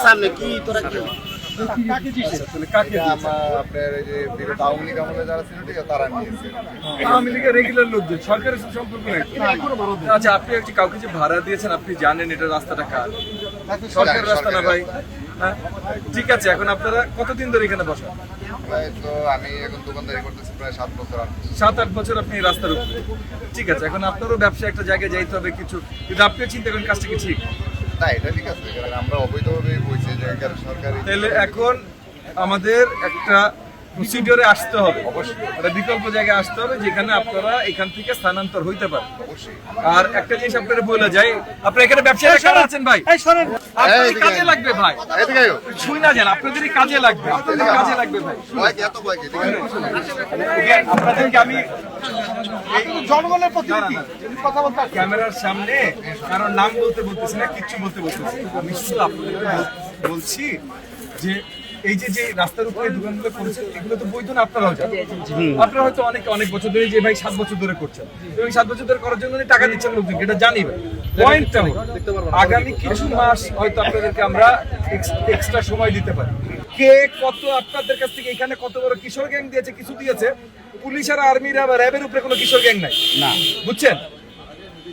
সামনে কি তোরা কি আপনার এই যে বিগত আওয়ামী লীগ আমলে যারা ছিল ঠিক আছে তারা নিয়েছে। আওয়ামী লীগের রেগুলার লোকজন, সরকারের সাথে সম্পর্ক নেই। আচ্ছা, আপনি একটি কাউকে যে ভাড়া দিয়েছেন, আপনি জানেন এটা রাস্তাটা কার? সরকারের রাস্তা না ভাই? হ্যাঁ, ঠিক আছে। এখন আপনারা কতদিন ধরে এখানে বসেন? প্রায় তো আমি এখন দোকানদারি করতেছি প্রায় 7 বছর। 7-8 বছর আপনি এই রাস্তার উপরে। ঠিক আছে, এখন আপনারও ব্যবসা একটা জায়গায় যাইতে হবে কিছু, কিন্তু আপনিও চিন্তা করেন কাজটা কি ঠিক? না, এটা ঠিক আছে, কারণ আমরা অবৈধভাবে বইছে যে সরকারি। তাহলে এখন আমাদের একটা প্রসিডিওরে আসতে হবে, অবশ্যই একটা বিকল্প জায়গায় আসতে হবে যেখানে আপনারা এখান থেকে স্থানান্তর হইতে পারেন। অবশ্যই। আর একটা জিনিস আপনারা বলে যাই, আপনারা এখানে ব্যবসা আছেন ভাই, আপনাদের কাজে লাগবে ভাই, শুই না যান, আপনাদেরই কাজে লাগবে, আপনাদের কাজে লাগবে ভাই। আপনাদেরকে আমি জনগণের প্রতিনিধি কথা বলতে ক্যামেরার সামনে কারণ নাম বলতে বলতেছি না, কিচ্ছু বলতে বলতেছি, আমি শুধু আপনাদেরকে বলছি যে এই যে রাস্তার উপরে দোকানগুলো করেছেন এগুলো তো বৈধ না, আপনারাও জানেন। আপনারা হয়তো অনেক বছর ধরে, যে ভাই 7 বছর ধরে করছেন এবং 7 বছর ধরে করার জন্য টাকা দিচ্ছেন লোকজনকে, এটা জানি ভাই। পয়েন্টটা হলো আগামী কিছু মাস হয়তো আপনাদেরকে আমরা এক্সট্রা সময় দিতে পারি। কে কত আপনাদের কাছ থেকে এখানে কত বড় কিশোর গ্যাং দিয়েছে, কিছু দিয়েছে, পুলিশ আর আর্মিরা বা র্যাবের উপরে কোনো কিশোর গ্যাং নাই, না, বুঝছেন?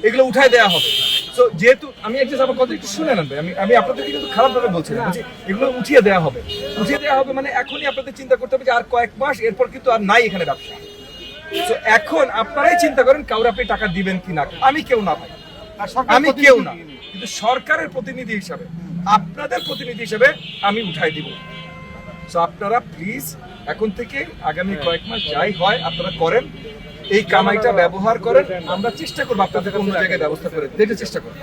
এগুলো উঠাই দেওয়া হবে। সো যেহেতু আমি আমার কথা একটু শুনে নেন ভাই, আমি আপনাদেরকে কিন্তু খারাপভাবে বলছি না, বলছি এগুলো উঠিয়ে দেওয়া হবে। উঠিয়ে দেওয়া হবে মানে এখনই আপনাদের চিন্তা করতে হবে যে আর কয়েক মাস এরপর কিন্তু আর নাই এখানে ব্যবসা। তো এখন আপনারাই চিন্তা করেন কাউরে আপনি টাকা দিবেন কি না। আমি কেউ না ভাই, আমি কেউ না, কিন্তু সরকারের প্রতিনিধি হিসাবে, আপনাদের প্রতিনিধি হিসাবে আমি উঠাই দিব। সো আপনারা প্লিজ এখন থেকে আগামী কয়েক মাস যাই হয় আপনারা করেন, এই কামাইটা ব্যবহার করেন। আমরা চেষ্টা করবো আপনাদের অন্য জায়গায় ব্যবস্থা করে দিতে, চেষ্টা করবো,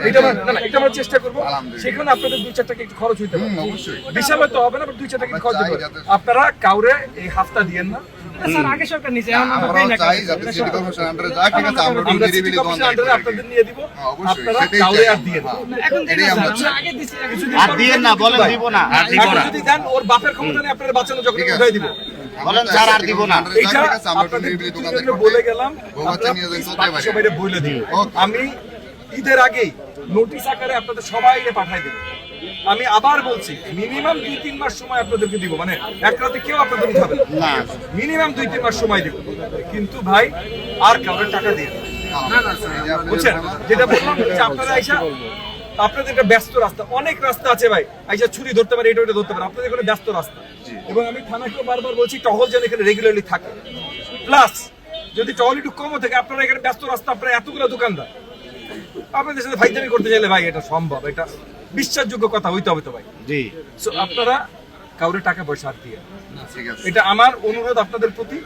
এটা আমরা চেষ্টা করবো। সেখানে আপনাদের 2-4 টাকা একটু খরচ হইতে পারে, বিশাল হয়তো হবে না, 2-4 টাকা খরচ হতে পারে। আপনারা কাউরে এই হাফতা দিয়েন না। আগে সরকার নিচে আপনাদের নিয়ে দিব, আপনারা কাউরে আর দিয়ে যদি দেন ওর বাপের ক্ষমতা নেই আপনারা বাঁচানো, যখন উঠাই দিব বলে গেলাম। বলে দিব আমি ঈদের আগেই নোটিশ আকারে আপনাদের সবাই পাঠাই দেব। আমি আবার বলছি মিনিমাম 2-3 মাস সময় আপনাদেরকে দিব, মানে এক রাতে কেউ আপনাদের উঠাবে না, মিনিমাম 2-3 মাস সময় দিব। কিন্তু ভাই আর কাউরে টাকা দিয়ে বুঝছেন, যেটা বললাম যে আপনারা আইসা, আপনাদের একটা ব্যস্ত রাস্তা, অনেক রাস্তা আছে ভাই, আইসা ছুরি ধরতে পারে, এটা ধরতে পারে, আপনাদের এখানে ব্যস্ত রাস্তা। এবং আমি থানাকেও বারবার বলছি টহল যেন এখানে রেগুলারলি থাকে, প্লাস যদি টহল একটু কমও থাকে, আপনারা এখানে ব্যস্ত রাস্তা, আপনারা এতগুলো দোকানদার, আপনাদের সাথে ভাইজামি করতে চাইলে ভাই এটা সম্ভব, এটা বিশ্বাসযোগ্য কথা হইতে হবে তো ভাই। জি, সো আপনারা কাউরে টাকা পয়সা দিয়ে, এটা আমার অনুরোধ আপনাদের প্রতি,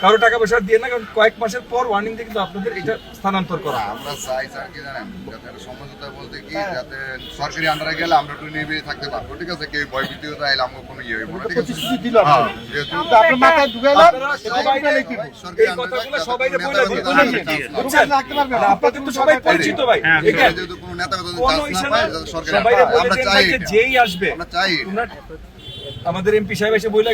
কারো টাকা পয়সা দিয়ে না, কারণ কয়েক মাসের পর ওয়ার্নিং দিয়ে কিন্তু আপনাদের এটা স্থানান্তর করা। আমরা চাই স্যার কি জানেন, যাতে সমঝোতা বলতে কি, যাতে সরকারি আন্ডারে গেলে আমরা একটু নিয়ে থাকতে পারবো, ঠিক আছে? কেউ ভয়ভীতিও চাইলে আমরা কোনো ইয়ে হইব না, ঠিক আছে? আপনার মাথায় ঢুকাইলাম, এই কথাগুলো সবাই বলে দিন, আপনাদের তো সবাই পরিচিত ভাই, যেহেতু কোনো নেতা কথা চান্স না পায়, যাতে সরকারি আমরা চাই যেই আসবে, আমরা চাই আমাদের এমপি সাহেব এসে বলে